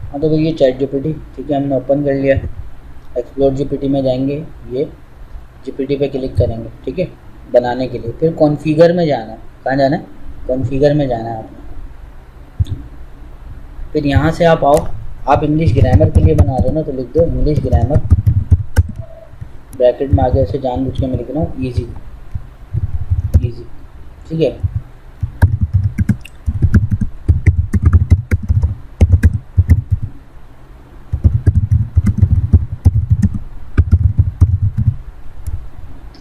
हाँ तो ये चैट जीपीटी, ठीक है, हमने ओपन कर लिया। एक्सप्लोर जीपीटी में जाएंगे, ये जीपीटी पे क्लिक करेंगे, ठीक है, बनाने के लिए। फिर कॉन्फ़िगर में जाना है। कहाँ जाना है? कॉन्फ़िगर में जाना है आपने। फिर यहाँ से आप आओ, आप इंग्लिश ग्रामर के लिए बना रहे हो ना, तो लिख दो इंग्लिश ग्रामर, ब्रैकेट में आगे ऐसे जानबूझ के मैं लिख रहा हूँ ईजी, ईजी, ठीक है।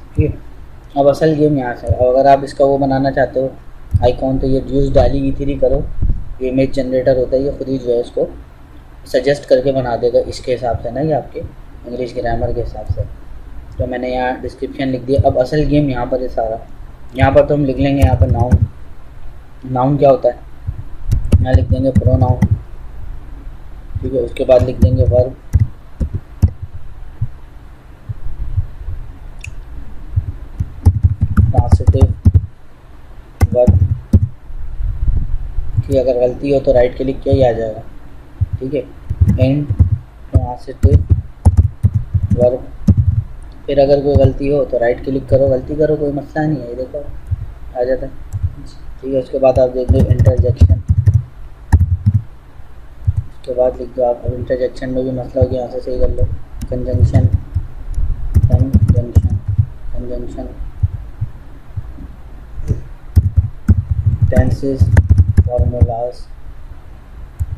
ठीक है, अब असल गेम यहाँ से। अब अगर आप इसका वो बनाना चाहते हो आइकॉन, तो ये यूज़ डाली E3 करो, ये इमेज जनरेटर होता है, ये खुद ही जो है इसको सजेस्ट करके बना देगा इसके हिसाब से ना, ये आपके इंग्लिश ग्रामर के हिसाब से। तो मैंने यहाँ डिस्क्रिप्शन लिख दिया। अब असल गेम यहाँ पर है सारा। यहाँ पर तो हम लिख लेंगे यहाँ पर नाउन, नाउन क्या होता है, यहाँ लिख देंगे प्रोनाउन, ठीक है। उसके बाद लिख देंगे वर्ब, ट्रांसिटिव वर्ब की अगर गलती हो तो राइट क्लिक किया ही आ जाएगा, ठीक है। एंड ट्रांसिटिव वर्ब, फिर अगर कोई गलती हो तो राइट क्लिक करो, गलती करो, कोई मसला नहीं है, ये देखो आ जाता है, ठीक है। उसके बाद आप देख लो इंटरजेक्शन, उसके बाद लिख दो आप। अब इंटरजेक्शन में भी मसला हो गया, यहाँ से सही कर लो। Conjunction, conjunction, conjunction, tenses, formulas,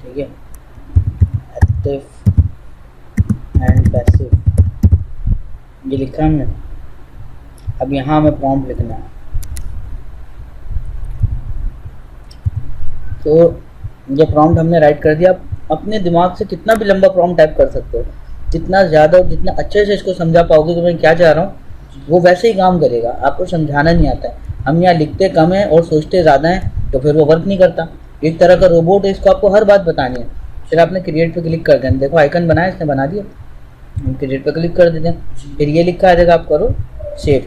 ठीक है, एक्टिव एंड पैसिव, ये लिखा हमने। अब यहाँ हमें प्रॉम्प्ट लिखना है, तो ये प्रॉम्प्ट हमने राइट कर दिया। आप अपने दिमाग से कितना भी लंबा प्रॉम्प्ट टाइप कर सकते हो, जितना ज़्यादा और जितना अच्छे से इसको समझा पाओगे कि मैं क्या चाह रहा हूँ, वो वैसे ही काम करेगा। आपको समझाना नहीं आता है। हम यहाँ लिखते कम है और सोचते ज़्यादा हैं, तो फिर वो वर्क नहीं करता। एक तरह का रोबोट है, इसको आपको हर बात बतानी है। फिर आपने क्रिएट पे क्लिक कर देना, देखो आइकन बनाया, इसने बना दिया, हम क्रिएट पे क्लिक कर देते हैं। फिर ये लिखा आ जाएगा, आप करो सेव।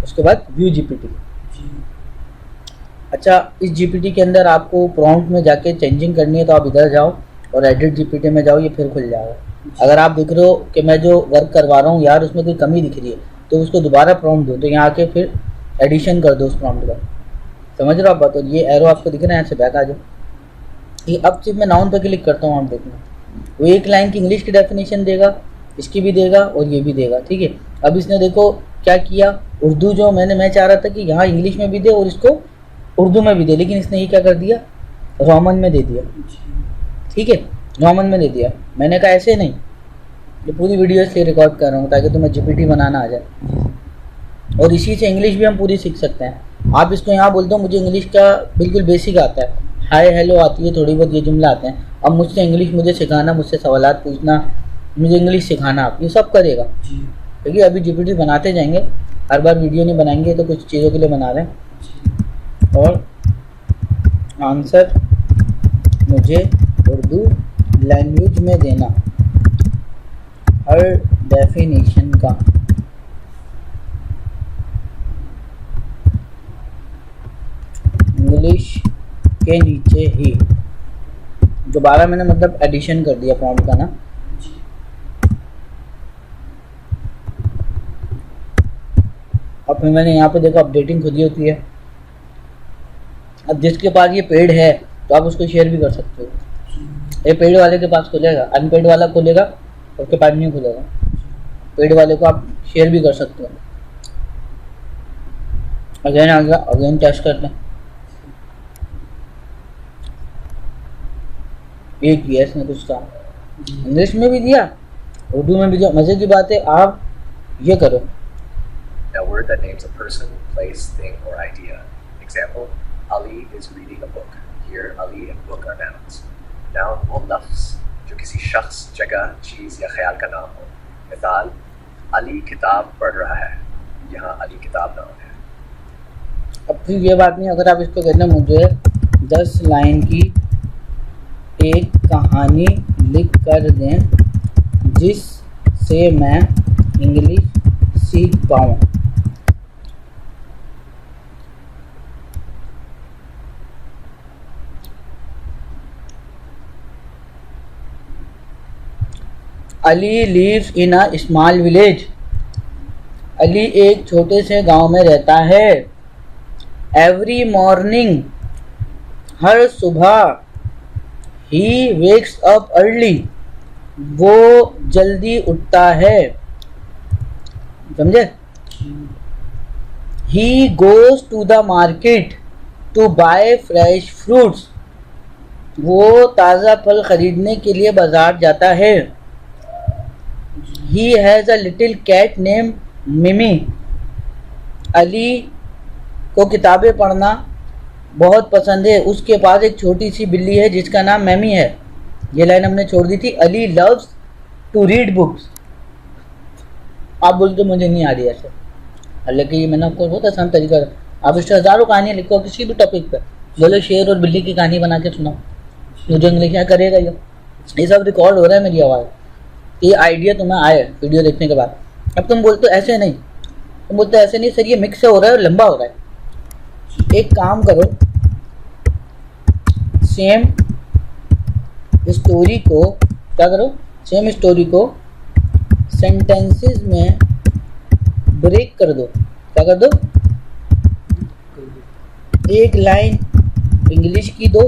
उसके बाद व्यू जीपीटी। अच्छा, इस जीपीटी के अंदर आपको प्रॉम्प्ट में जाके चेंजिंग करनी है, तो आप इधर जाओ और एडिट जीपीटी में जाओ, ये फिर खुल जाएगा। अगर आप देख रहे हो कि मैं जो वर्क करवा रहा हूँ यार उसमें कोई कमी दिख रही है, तो उसको दोबारा प्रॉम्प्ट दो, तो यहाँ आके फिर एडिशन कर दो उस प्रॉम्प्ट का। समझ रहे हो आप बात? और ये एरो आपको दिख रहा है, यहाँ से बैक आ जाओ। ये अब सिर्फ मैं नाउन पर क्लिक करता हूँ, आप देखना वो एक लाइन की इंग्लिश की डेफिनेशन देगा, इसकी भी देगा और ये भी देगा, ठीक है। अब इसने देखो क्या किया, उर्दू जो मैं चाह रहा था कि यहाँ इंग्लिश में भी दे और इसको उर्दू में भी दे, लेकिन इसने ये क्या कर दिया, रोमन में दे दिया, ठीक है, रोमन में दे दिया। मैंने कहा ऐसे नहीं, ये पूरी वीडियो इसलिए रिकॉर्ड कर रहा हूँ ताकि तुम्हें जीपीटी बनाना आ जाए, और इसी से इंग्लिश भी हम पूरी सीख सकते हैं। आप इसको यहाँ बोलते हो मुझे इंग्लिश का बिल्कुल बेसिक आता है, हाय हेलो आती है, थोड़ी बहुत ये जुमला आते हैं। अब मुझसे इंग्लिश मुझे सिखाना, मुझसे सवालात पूछना, मुझे इंग्लिश सिखाना, आप ये सब करेगा, क्योंकि अभी जीपीटी बनाते जाएंगे, हर बार वीडियो नहीं बनाएंगे, तो कुछ चीज़ों के लिए बना रहे हैं। और आंसर मुझे उर्दू लैंग्वेज में देना, हर डेफिनेशन का इंग्लिश के नीचे ही। दोबारा मैंने मतलब एडिशन कर दिया प्रॉम्प्ट का ना। अब फिर मैंने यहाँ पे देखो अपडेटिंग खुद ही होती है। अब जिसके पास ये पेड है तो आप उसको शेयर भी कर सकते हो, ये पेड वाले के पास खुलेगा, अनपेड वाला खुलेगा, उसके पास नहीं खुलेगा। पेड वाले को आप शेयर भी कर सकते हो। अगेन आ गया, अगेन टेस्ट करते हैं। ये किया इसने कुछ था, इंग्लिश में भी दिया, उर्दू में भी दिया। मजे की बात है, आप ये करो। A word that names a person, place, thing, or idea. Example: Ali is reading a book. Here, Ali and book are nouns. Noun वो लफ्ज़ जो किसी शख्स, जगह, चीज़ या ख्याल का नाम हो। मिसाल: अली किताब पढ़ रहा है। यहाँ अली किताब नाउन है। अब फिर ये बात नहीं, अगर आप इसको कहते हैं मुझे 10 लाइन की एक कहानी लिख कर दें जिससे मैं इंग्लिश सीख पाऊँ, Ali lives in a small village. Ali एक छोटे से गांव में रहता है। एवरी मॉर्निंग, हर सुबह। ही वेक्स अप अर्ली, वो जल्दी उठता है। समझे? He goes to the market to buy fresh fruits, वो ताज़ा फल खरीदने के लिए बाजार जाता है। He has a little cat name Mimi, Ali को किताबें पढ़ना बहुत पसंद है। उसके पास एक छोटी सी बिल्ली है जिसका नाम मैमी है। ये लाइन हमने छोड़ दी थी। Ali loves to read books. आप बोलते मुझे नहीं आ रही ऐसे, हालांकि मैंने आपको बहुत आसान तरीका, आप इससे हज़ारों कहानियाँ लिखो किसी भी टॉपिक पे, बोलो शेर और बिल्ली की कहानी बना के सुनाओ, मुझे इंग्लिश क्या करेगा ये सब रिकॉर्ड हो रहा है मेरी आवाज़। ये आइडिया तुम्हें आए वीडियो देखने के बाद। अब तुम बोलते हो ऐसे नहीं, तुम बोलते हो ऐसे नहीं सर, ये मिक्स हो रहा है और लंबा हो रहा है। एक काम करो, सेम स्टोरी को क्या करो, सेम स्टोरी को सेंटेंसेस में ब्रेक कर दो। क्या कर दो? एक लाइन इंग्लिश की दो,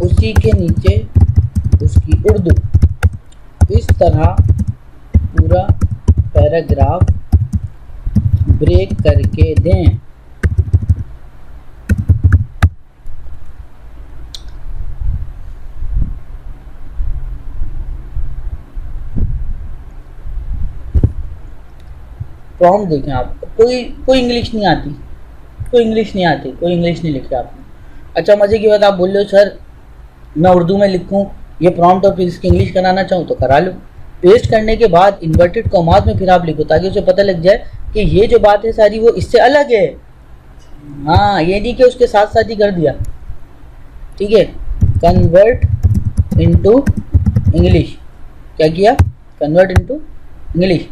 उसी के नीचे उसकी उर्दू। इस तरह पूरा पैराग्राफ ब्रेक करके दें। प्रॉम्प्ट देखें आप, कोई इंग्लिश नहीं आती, कोई इंग्लिश नहीं लिखी आपने। अच्छा मज़े की बात, आप बोल रहे हो सर मैं उर्दू में लिखूं ये प्रॉम्प्ट और फिर इसकी इंग्लिश कराना चाहूँ तो करा लो। पेस्ट करने के बाद इन्वर्टेड कॉमास में फिर आप लिखो ताकि उसे पता लग जाए कि ये जो बात है सारी वो इससे अलग है। हाँ, ये नहीं कि उसके साथ साथ ही कर दिया। ठीक है, कन्वर्ट इनटू इंग्लिश। क्या किया? Convert into English.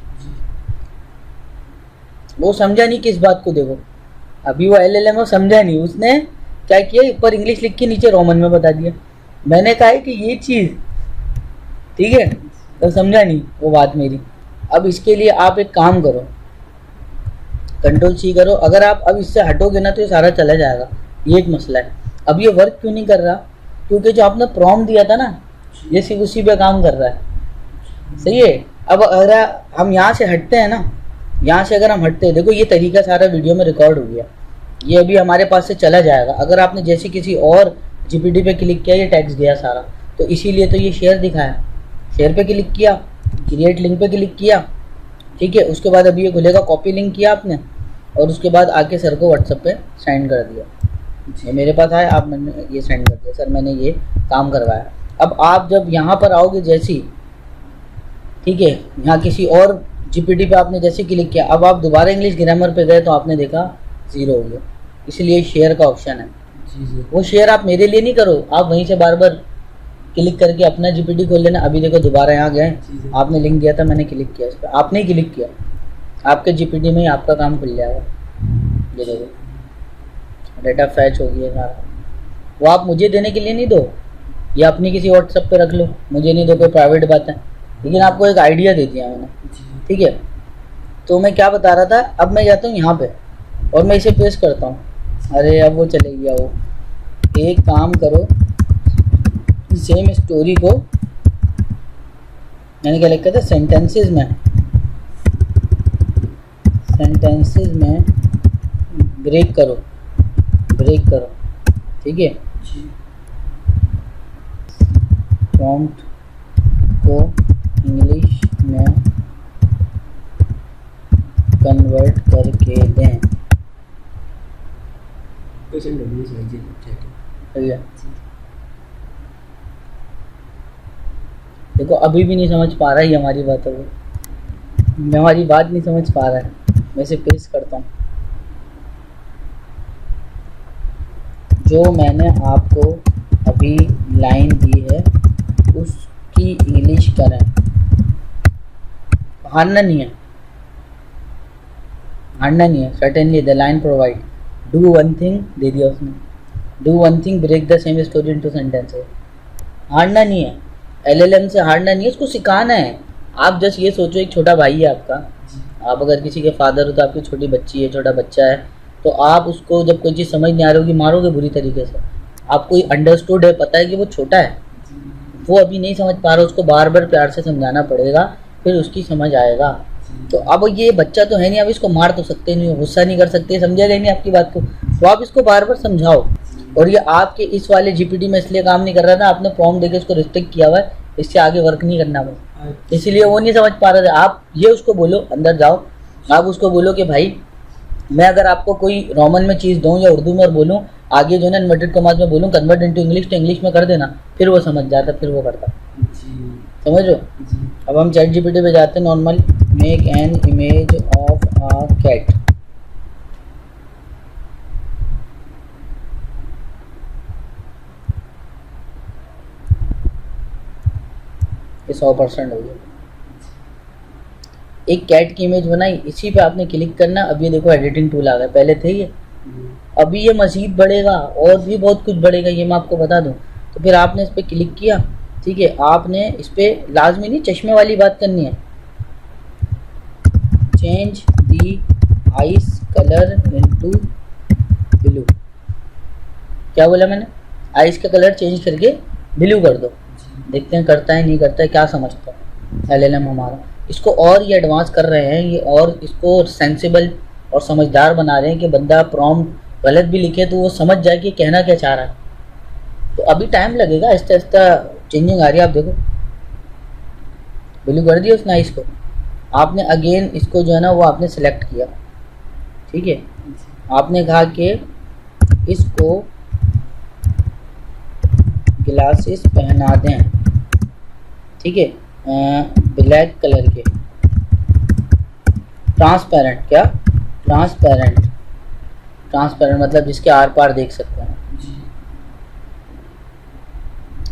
वो समझा नहीं किस बात को, देखो अभी वो LLM वो समझा नहीं, उसने क्या किया, ऊपर इंग्लिश लिख के नीचे रोमन में बता दिया। मैंने कहा है कि ये चीज़ ठीक है, तो समझा नहीं वो बात मेरी। अब इसके लिए आप एक काम करो, Ctrl+C करो। अगर आप अब इससे हटोगे ना तो ये सारा चला जाएगा, ये एक मसला है। अब ये वर्क क्यों नहीं कर रहा? क्योंकि जो आपने प्रॉम्प्ट दिया था ना, ये सिर्फ उसी पे काम कर रहा है। सही है। अब अगर हम यहाँ से हटते हैं ना, यहाँ से अगर हम हटते हैं, देखो ये तरीका सारा वीडियो में रिकॉर्ड हो गया, ये अभी हमारे पास से चला जाएगा। अगर आपने जैसे किसी और GPT पे क्लिक किया, ये टेक्स्ट गया सारा, तो इसीलिए तो ये शेयर दिखाया। शेयर पे क्लिक किया, क्रिएट लिंक पे क्लिक किया, ठीक है। उसके बाद अभी ये खुलेगा, कॉपी लिंक किया आपने, और उसके बाद आके सर को व्हाट्सएप पे सेंड कर दिया। ये मेरे पास आया, आप मैंने ये सेंड कर दिया, सर मैंने ये काम करवाया। अब आप जब यहाँ पर आओगे जैसी, ठीक है, यहाँ किसी और GPT पे आपने जैसे क्लिक किया, अब आप दोबारा इंग्लिश ग्रामर पे गए तो आपने देखा 0 हो गया। इसलिए शेयर का ऑप्शन है। जी। वो शेयर आप मेरे लिए नहीं करो, आप वहीं से बार बार क्लिक करके अपना GPT खोल लेना। अभी देखो दोबारा यहाँ गए, आपने लिंक दिया था, मैंने क्लिक किया इस पर, आपने ही क्लिक किया, आपके GPT में ही आपका काम खुल जाएगा। ये देखो डेटा फैच हो गया सारा। वो आप मुझे देने के लिए नहीं दो, या अपनी किसी व्हाट्सएप पे रख लो, मुझे नहीं दो, कोई प्राइवेट बात है, लेकिन आपको एक आइडिया दे दिया मैंने। ठीक है, तो मैं क्या बता रहा था, अब मैं जाता हूँ यहाँ पे और मैं इसे पेस्ट करता हूँ। अरे अब वो चले गया। वो एक काम करो, सेम स्टोरी को मैंने क्या लिखा था, सेंटेंसेस में ब्रेक करो, ठीक है। प्रॉम्प्ट को इंग्लिश में कन्वर्ट करके दें। देखो अभी भी नहीं समझ पा रहा है हमारी बात, है हमारी बात नहीं समझ पा रहा है। मैं इसे पेस्ट करता हूँ। जो मैंने आपको अभी लाइन दी है उसकी इंग्लिश करें। हारना नहीं है, certainly the line provide do one thing दे दिया उसने, do one thing break the same story into sentences. हारना नहीं है, LLM से हारना नहीं है, उसको सिखाना है। आप जस्ट ये सोचो, एक छोटा भाई है आपका, आप अगर किसी के फादर हो तो आपकी छोटी बच्ची है, छोटा बच्चा है, तो आप उसको जब कोई चीज़ समझ नहीं आ रही होगी मारोगे बुरी तरीके से। आपको अंडरस्टूड है, पता है कि वो छोटा है, वो अभी नहीं समझ पा रहा, उसको बार बार प्यार से समझाना पड़ेगा, फिर उसकी समझ आएगा। तो अब ये बच्चा तो है नहीं, अब इसको मार तो सकते नहीं, गुस्सा नहीं कर सकते, समझेगा नहीं आपकी बात को, तो आप इसको बार बार समझाओ। और ये आपके इस वाले GPT में इसलिए काम नहीं कर रहा था, आपने प्रॉम्प्ट देके इसको रिस्ट्रिक्ट किया हुआ है, इससे आगे वर्क नहीं करना पड़ा, इसलिए वो नहीं समझ पा रहा था। आप ये उसको बोलो, अंदर जाओ, आप उसको बोलो कि भाई मैं अगर आपको कोई रोमन में चीज़ दूँ या उर्दू में और बोलूँ, आगे जो है ना इन्वर्टेड कॉमास में बोलूँ कन्वर्ट इनटू इंग्लिश, तो इंग्लिश में कर देना, फिर वो समझ जाता, फिर वो करता। समझ लो। अब हम चैट GPT पे जाते हैं, normal make an image of a cat. ये 100% हो गया। एक कैट की इमेज बनाई, इसी पे आपने क्लिक करना। अब ये देखो एडिटिंग टूल आ गया, पहले थे ये, अभी ये मजीद बढ़ेगा और भी बहुत कुछ बढ़ेगा, ये मैं आपको बता दूं। तो फिर आपने इस पर क्लिक किया, ठीक है, आपने इस पर लाजमी नहीं चश्मे वाली बात करनी है, change the ice colour into blue. क्या बोला मैंने? आइस का कलर चेंज करके ब्लू कर दो। देखते हैं करता है नहीं करता है, क्या समझता है LLM हमारा। इसको और ये एडवांस कर रहे हैं, ये और इसको सेंसिबल और समझदार बना रहे हैं कि बंदा प्रॉम्प्ट गलत भी लिखे तो वो समझ जाए कि कहना क्या चाह रहा है। तो अभी टाइम लगेगा, आहिस्ता आहिस्ता चेंजिंग आ रही है। आप देखो ब्लू कर दिया उसने आइस को, आपने अगेन इसको जो है ना वो आपने सेलेक्ट किया, ठीक है, आपने कहा कि इसको ग्लासेस पहना दें, ठीक है, ब्लैक कलर के, ट्रांसपेरेंट, क्या ट्रांसपेरेंट, ट्रांसपेरेंट मतलब जिसके आर पार देख सकते हैं।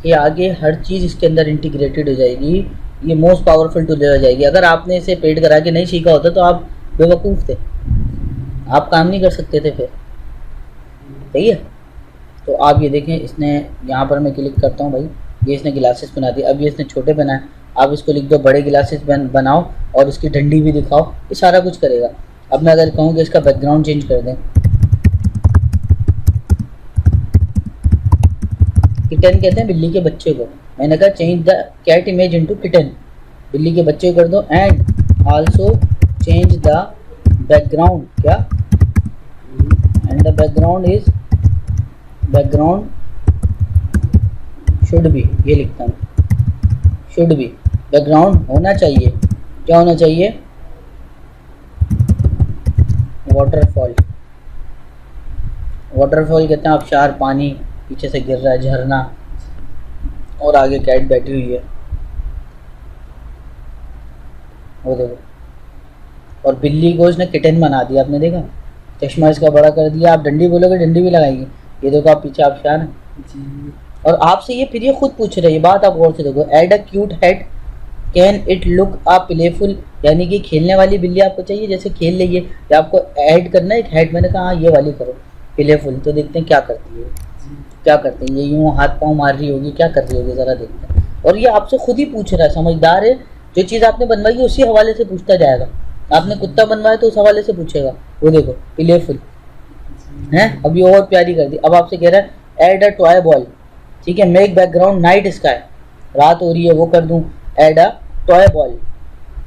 ये आगे हर चीज़ इसके अंदर इंटीग्रेटेड हो जाएगी, ये मोस्ट पावरफुल टूल हो जाएगी। अगर आपने इसे पेड करा के नहीं सीखा होता तो आप बेवकूफ़ थे, आप काम नहीं कर सकते थे फिर, सही है। तो आप ये देखें, इसने यहाँ पर मैं क्लिक करता हूँ भाई, ये इसने गिलासेस बना दिए। अब ये इसने छोटे बनाए, आप इसको लिख दो बड़े गिलासेस बनाओ और उसकी डंडी भी दिखाओ, ये सारा कुछ करेगा। अब मैं अगर कहूँ कि इसका बैकग्राउंड चेंज कर दें, किटन कहते हैं बिल्ली के बच्चे को, मैंने कहा change the cat image into kitten, बिल्ली के बच्चे को कर दो। And also change the background, क्या, and the background is, background should be, ये लिखता हूँ, शुड बी, बैकग्राउंड होना चाहिए, क्या होना चाहिए, वाटरफॉल। वाटरफॉल कहते हैं आबशार, पानी पीछे से गिर रहा है, झरना, और आगे कैट बैठी हुई है, वो देखो। और बिल्ली को इसने किटन बना दिया, आपने देखा, चश्मा इसका बड़ा कर दिया। आप डंडी बोलोगे डंडी भी लगाएगी, ये देखो आप पीछे आबशार है। और आपसे ये फिर ये खुद पूछ रहे हैं, बात आप गौर से देखो, add a cute head can it look a playful, यानी कि खेलने वाली बिल्ली आपको चाहिए, जैसे खेल लेगी, या आपको ऐड करना है एक हेड, मैंने कहा हाँ ये वाली करो प्लेफुल। तो देखते हैं क्या करती है, क्या करते हैं, ये यूँ हाथ पाँव मार रही होगी, क्या कर रही होगी ज़रा देखते हैं। और ये आपसे खुद ही पूछ रहा है, समझदार है, जो चीज़ आपने बनवाई है उसी हवाले से पूछता जाएगा। आपने कुत्ता बनवाया तो उस हवाले से पूछेगा, वो देखो प्लेफुल है। अभी और प्यारी कर दी, अब आपसे कह रहा है ऐड अ टॉय बॉल, ठीक है, मेक बैकग्राउंड नाइट स्काई, रात हो रही है वो कर दूं, ऐड अ टॉय बॉल।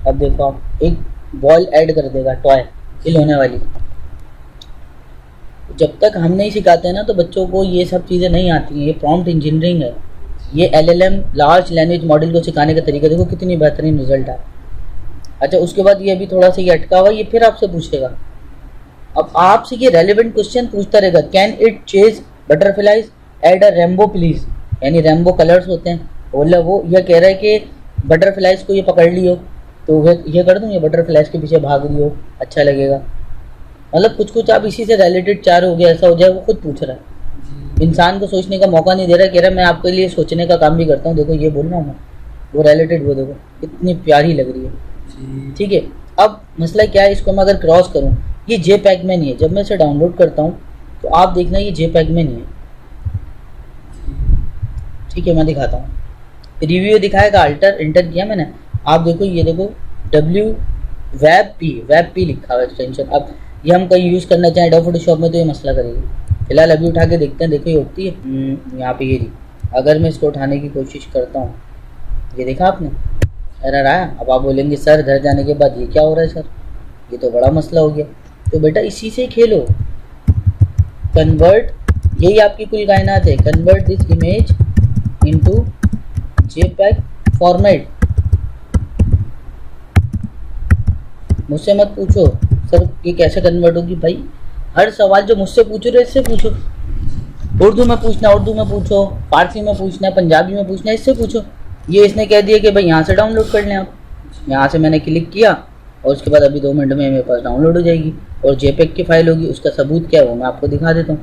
अब देखो आप एक बॉल ऐड कर देगा, टॉय, खिलौने वाली। जब तक हम नहीं सिखाते हैं ना तो बच्चों को ये सब चीज़ें नहीं आती हैं, ये प्रॉम्प्ट इंजीनियरिंग है। ये LLM लार्ज लैंग्वेज मॉडल को सिखाने का तरीका देखो कितनी बेहतरीन रिजल्ट है। अच्छा उसके बाद ये अभी थोड़ा सा ये अटका हुआ, ये फिर आपसे पूछेगा। अब आपसे ये रेलिवेंट क्वेश्चन पूछता रहेगा, can it chase butterflies add a rainbow please, यानी रेम्बो कलर्स होते हैं, बोला वो ये कह रहा है कि बटरफ्लाइज को ये पकड़ लियो, तो ये कर दूँ, ये बटरफ्लाइज के पीछे भाग रही हो, अच्छा लगेगा। मतलब कुछ कुछ आप इसी से रिलेटेड चार हो गया, ऐसा हो जाए, वो खुद पूछ रहा है, इंसान को सोचने का मौका नहीं दे रहा, कह रहा है मैं आपके लिए सोचने का काम भी करता हूँ, देखो ये बोल रहा हूँ मैं, वो रिलेटेड, वो देखो इतनी प्यारी लग रही है, ठीक है। अब मसला क्या है, इसको मैं अगर क्रॉस करूँ, ये JPEG में नहीं है, जब मैं इसे डाउनलोड करता हूँ तो आप देखना ये JPEG में नहीं है, ठीक है, मैं दिखाता हूँ। रिव्यू दिखाएगा, अल्टर इंटर किया मैंने, आप देखो ये देखो डब्ल्यू वेब पी लिखा हुआ एक्सटेंशन। अब ये हम कहीं यूज़ करना चाहें एडोब फोटोशॉप में तो ये मसला करेगी। फिलहाल अभी उठा के देखते हैं, देखो ये होती है यहाँ पे ये रही। अगर मैं इसको उठाने की कोशिश करता हूँ, ये देखा आपने एरर आया। अब आप बोलेंगे सर घर जाने के बाद ये क्या हो रहा है सर, ये तो बड़ा मसला हो गया। तो बेटा इसी से खेलो, कन्वर्ट, यही आपकी कुल कायनात है। Convert this image into JPEG format. मुझसे मत पूछो सर ये कैसे कन्वर्ट होगी, भाई हर सवाल जो मुझसे पूछ रहे हो इससे पूछो। उर्दू में पूछना उर्दू में पूछो, फारसी में पूछना है, पंजाबी में पूछना है, इससे पूछो। ये इसने कह दिया कि भाई यहाँ से डाउनलोड कर लें आप। यहाँ से मैंने क्लिक किया और उसके बाद अभी 2 मिनट में मेरे पास डाउनलोड हो जाएगी और जेपीईजी की फाइल होगी। उसका सबूत क्या है वो मैं आपको दिखा देता हूँ।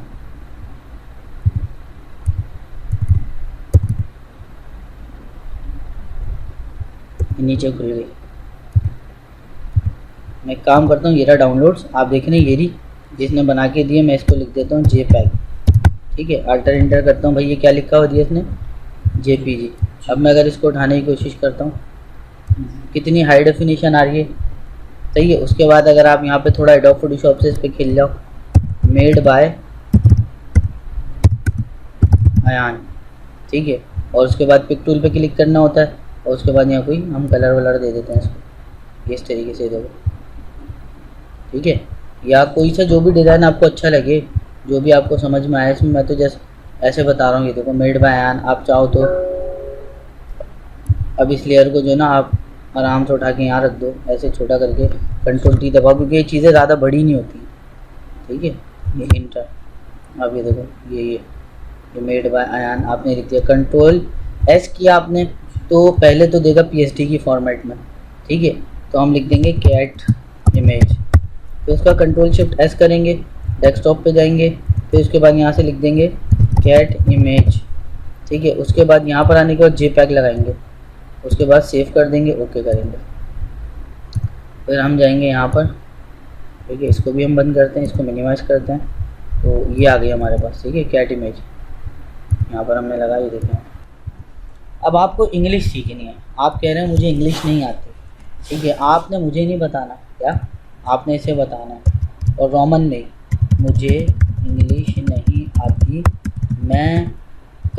नीचे खुल गई। मैं एक काम करता हूँ, ये रहा डाउनलोड्स, आप देख रहे हैं ये रही जिसने बना के दिए। मैं इसको लिख देता हूँ जेपीईजी, ठीक है। अल्टर इंटर करता हूँ, भाई ये क्या लिखा हुआ दिया इसने, जेपीईजी। अब मैं अगर इसको उठाने की कोशिश करता हूँ, कितनी हाई डेफिनेशन आ रही है, सही है। उसके बाद अगर आप यहाँ पे थोड़ा एडोब फोटोशॉप से इस पर खेल जाओ, मेड बाय अयान, ठीक है। और उसके बाद पिक टूल पे क्लिक करना होता है और उसके बाद यहाँ कोई हम कलर वलर दे देते हैं इसको, इस तरीके से देखो, ठीक है। या कोई सा जो भी डिज़ाइन आपको अच्छा लगे, जो भी आपको समझ में आए इसमें। मैं तो जस्ट ऐसे बता रहा हूँ, ये देखो मेड बाय अयान। आप चाहो तो अब इस लेयर को जो है ना आप आराम से उठा के यहाँ रख दो, ऐसे छोटा करके कंट्रोल टी दबाओ, क्योंकि ये चीज़ें ज़्यादा बड़ी नहीं होती, ठीक है। ये इंटर, अब ये देखो ये मेड बाय अयान आपने लिख दिया। कंट्रोल एस किया आपने तो पहले तो देगा पीएसडी की फॉर्मेट में, ठीक है। तो हम लिख देंगे कैट इमेज, फिर उसका कंट्रोल शिफ्ट एस करेंगे, डेस्कटॉप पे जाएंगे, फिर उसके बाद यहाँ से लिख देंगे कैट इमेज, ठीक है। उसके बाद यहाँ पर आने के बाद जेपीईजी लगाएंगे, उसके बाद सेव कर देंगे, ओके करेंगे। फिर हम जाएंगे यहाँ पर, ठीक है। इसको भी हम बंद करते हैं, इसको मिनिमाइज करते हैं, तो ये आ गई हमारे पास, ठीक है, कैट इमेज। यहाँ पर हमने लगाई, देखें। अब आपको इंग्लिश सीखनी है, आप कह रहे हैं मुझे इंग्लिश नहीं आती, ठीक है। आपने मुझे नहीं बताना क्या, आपने इसे बताना है, और रोमन नहीं, मुझे इंग्लिश नहीं आती, मैं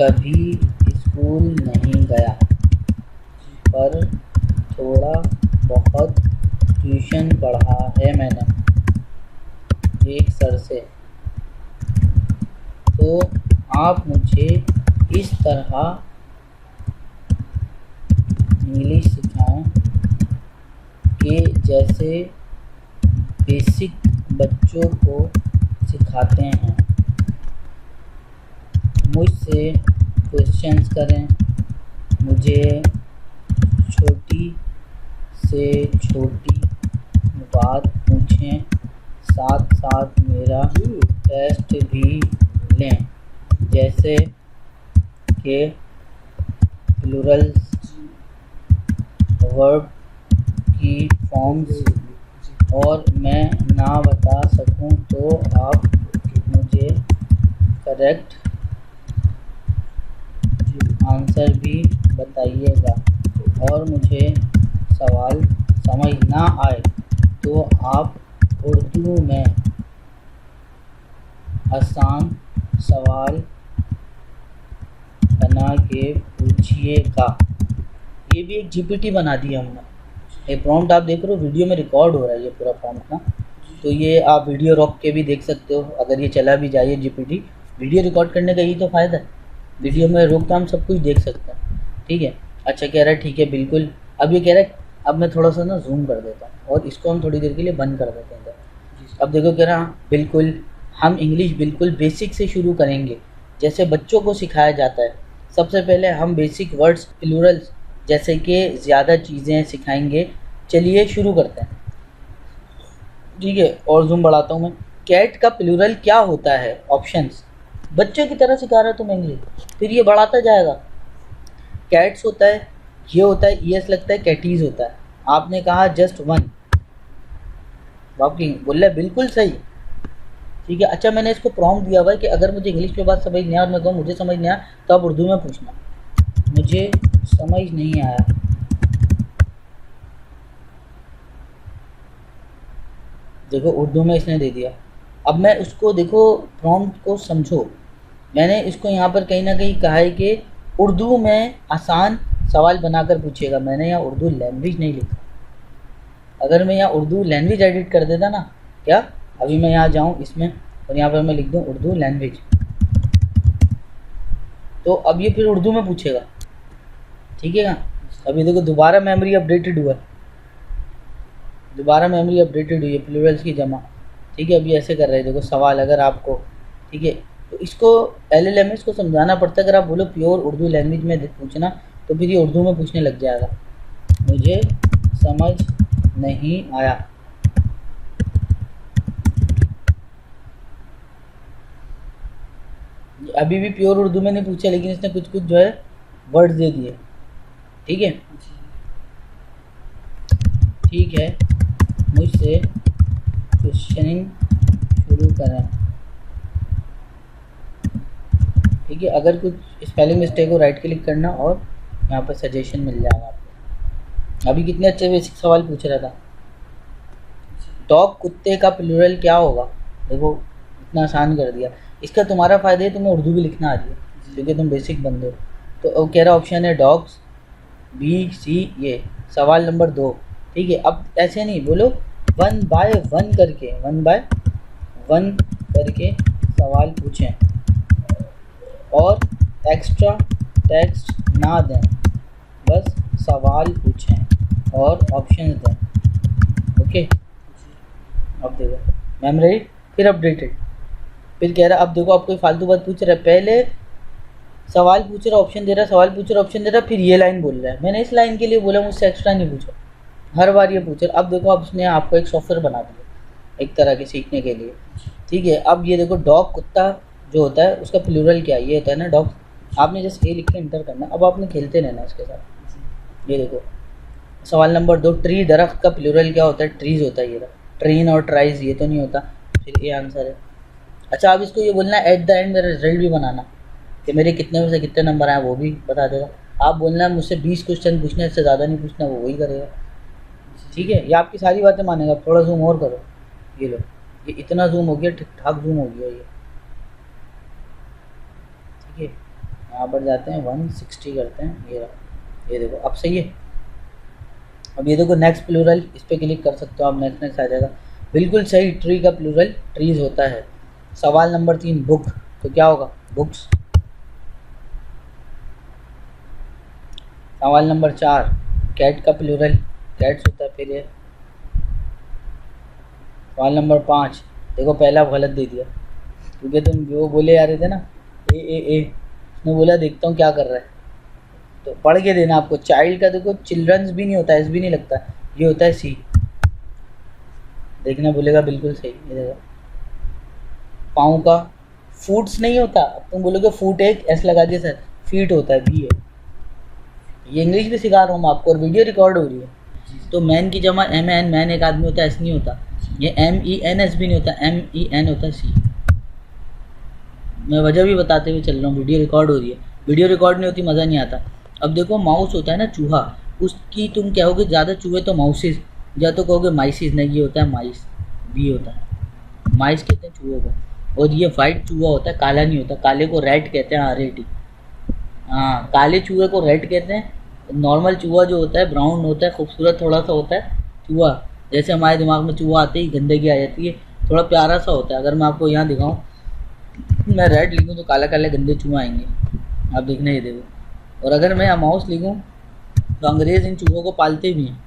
कभी स्कूल नहीं गया, पर थोड़ा बहुत ट्यूशन पढ़ा है मैंने एक सर से। तो आप मुझे इस तरह इंग्लिश सिखाएं कि जैसे बेसिक बच्चों को सिखाते हैं। मुझसे क्वेश्चंस करें, मुझे छोटी से छोटी बात पूछें, साथ साथ मेरा टेस्ट भी लें, जैसे कि प्लूरल वर्ब की फॉर्म्स, और मैं ना बता सकूं तो आप मुझे करेक्ट आंसर भी बताइएगा, और मुझे सवाल समझ ना आए तो आप उर्दू में आसान सवाल बना के पूछिएगा। ये भी एक जीपीटी बना दिया हमने। ये प्रॉम्प्ट आप देख रहे हो, वीडियो में रिकॉर्ड हो रहा है ये पूरा प्रॉम्प्ट ना, तो ये आप वीडियो रोक के भी देख सकते हो। अगर ये चला भी जाए जीपीटी, वीडियो रिकॉर्ड करने का यही तो फ़ायदा है, वीडियो में रोक के हम सब कुछ देख सकते हैं, ठीक है। अच्छा कह रहा है ठीक है बिल्कुल। अब ये कह रहा है, अब मैं थोड़ा सा ना जूम कर देता हूँ और इसको हम थोड़ी देर के लिए बंद कर देते हैं। अब देखो कह रहा बिल्कुल हम इंग्लिश बिल्कुल बेसिक से शुरू करेंगे, जैसे बच्चों को सिखाया जाता है। सबसे पहले हम बेसिक वर्ड्स, प्लूरल्स जैसे कि ज़्यादा चीज़ें सिखाएंगे। चलिए शुरू करते हैं, ठीक है। और जूम बढ़ाता हूँ मैं। कैट का प्लूरल क्या होता है, ऑप्शंस। बच्चों की तरह सिखा रहा हूँ तुम इंग्लिश, फिर ये बढ़ाता जाएगा। कैट्स होता है, ये होता है, ईएस लगता है, कैटीज़ होता है। आपने कहा जस्ट वन, वाकई बोल रहा बिल्कुल सही, ठीक है। अच्छा मैंने इसको प्रॉम्प्ट दिया हुआ है कि अगर मुझे इंग्लिश में बात समझ नहीं आया और मैं कहूँ मुझे समझ नहीं आया तो आप उर्दू में पूछना, मुझे समझ नहीं आया। देखो उर्दू में इसने दे दिया। अब मैं उसको देखो प्रॉम्प्ट को समझो। मैंने इसको यहाँ पर कहीं ना कहीं कहा है कि उर्दू में आसान सवाल बनाकर पूछेगा। मैंने यहाँ उर्दू लैंग्वेज नहीं लिखा। अगर मैं यहाँ उर्दू लैंग्वेज एडिट कर देता ना, क्या अभी मैं यहाँ जाऊँ इसमें और यहाँ पर मैं लिख दूँ उर्दू लैंग्वेज, तो अब ये फिर उर्दू में पूछेगा। ठीक है ना। अभी देखो दोबारा मेमोरी अपडेटेड हुआ, दोबारा मेमोरी अपडेटेड हुई है, प्लूरल्स की जमा। ठीक है, अभी ऐसे कर रहे हैं देखो सवाल अगर आपको। ठीक है, तो इसको LLMS को समझाना पड़ता है। अगर आप बोलो प्योर उर्दू लैंग्वेज में पूछना तो फिर ये उर्दू में पूछने लग जाएगा। मुझे समझ नहीं आया। अभी भी प्योर उर्दू में नहीं पूछा, लेकिन इसने कुछ कुछ जो है वर्ड्स दे दिए। ठीक है, ठीक है, मुझसे क्वेश्चनिंग शुरू करें। ठीक है, अगर कुछ स्पेलिंग मिस्टेक हो राइट क्लिक करना और यहाँ पर सजेशन मिल जाएगा आपको। अभी कितने अच्छे बेसिक सवाल पूछ रहा था। डॉग कुत्ते का प्लूरल क्या होगा, देखो इतना आसान कर दिया। इसका तुम्हारा फ़ायदा है तुम्हें उर्दू भी लिखना आ रही है क्योंकि तुम बेसिक बंदे हो। तो कह रहा ऑप्शन है डॉग्स, B, C ये सवाल नंबर 2। ठीक है, अब ऐसे नहीं बोलो 1 बाय 1 करके, 1 बाय 1 करके सवाल पूछें और एक्स्ट्रा टेक्स्ट ना दें, बस सवाल पूछें और ऑप्शन दें। ओके, अब देखो मेमोरी फिर अपडेटेड। फिर कह रहा अब देखो आप कोई फालतू बात पूछ रहा है। पहले सवाल पूछ रहा ऑप्शन दे रहा, सवाल पूछ रहा ऑप्शन दे रहा, फिर ये लाइन बोल रहा है। मैंने इस लाइन के लिए बोला, मुझसे एक्स्ट्रा नहीं पूछा, हर बार ये पूछ रहा। अब देखो अब उसने आपको एक सॉफ्टवेयर बना दिया एक तरह के सीखने के लिए। ठीक है, अब ये देखो डॉग कुत्ता जो होता है उसका प्लूरल क्या है, ये होता है ना डॉग। आपने जस्ट ये लिख के इंटर करना, अब आपने खेलते रहना इसके साथ। ये देखो सवाल नंबर 2, ट्री दरख्त का प्लूरल क्या होता है, ट्रीज होता है। ये ट्रीन और ट्राइज ये तो नहीं होता, फिर ये आंसर है। अच्छा, अब इसको ये बोलना एट द एंड मेरा रिजल्ट भी बनाना कि मेरे कितने में से कितने नंबर आए वो भी बता देगा। आप बोलना है मुझसे 20 क्वेश्चन पूछने, इससे ज़्यादा नहीं पूछना, वो वही करेगा। ठीक है, ये आपकी सारी बातें मानेगा। थोड़ा जूम और करो, ये लो ये इतना जूम हो गया, ठीक ठाक जूम हो गया ये। ठीक है, यहाँ पर जाते हैं 160 करते हैं, ये रहा, ये देखो अब सही है। अब ये देखो नेक्स्ट प्लूरल, इस पर क्लिक कर सकते हो आप, नेक्स्ट नेक्स्ट आ जाएगा। बिल्कुल सही, ट्री का प्लूरल ट्रीज होता है। सवाल नंबर 3 बुक, तो क्या होगा बुक्स। सवाल नंबर 4 कैट का प्लूरल कैट्स होता है। फिर ये सवाल नंबर 5 देखो पहला गलत दे दिया क्योंकि तुम जो बोले आ रहे थे ना ए उसने बोला देखता हूँ क्या कर रहा है, तो पढ़ के देना आपको। चाइल्ड का देखो चिल्ड्रंस भी नहीं होता, एस भी नहीं लगता, ये होता है सी। देखना बोलेगा बिल्कुल सही। ये देखो पाँव का फूट्स नहीं होता, अब तुम बोलोगे फूट एक एस लगा दिया सर, फीट होता है, बी है। ये इंग्लिश भी सिखा रहा हूँ मैं आपको और वीडियो रिकॉर्ड हो रही है। तो मैन की जमा MN, मैन एक आदमी होता है, एस नहीं होता। ये MENS भी नहीं होता, MEN होता है, सी। मैं वजह भी बताते हुए चल रहा हूँ, वीडियो रिकॉर्ड हो रही है। वीडियो रिकॉर्ड नहीं होती मज़ा नहीं आता। अब देखो माउस होता है ना चूहा, उसकी तुम कहोगे ज़्यादा चूहे तो माउसिस, या तो कहोगे माइसिस, नहीं ये होता है माइस, बी होता है। माइस कहते हैं चूहों को। और ये वाइट चूहा होता है, काला नहीं होता। काले को रेड कहते हैं, RAT। हाँ, काले चूहे को रेड कहते हैं। नॉर्मल चूहा जो होता है ब्राउन होता है, खूबसूरत थोड़ा सा होता है चूहा। जैसे हमारे दिमाग में चूहा आते ही गंदगी आ जाती है, थोड़ा प्यारा सा होता है। अगर मैं आपको यहाँ दिखाऊँ, मैं रेड लिखूँ तो काला काले गंदे चूहे आएंगे, आप देखना ये देखो। और अगर मैं यहाँ माउस लिखूँ तो अंग्रेज़ इन चूहों को पालते भी हैं।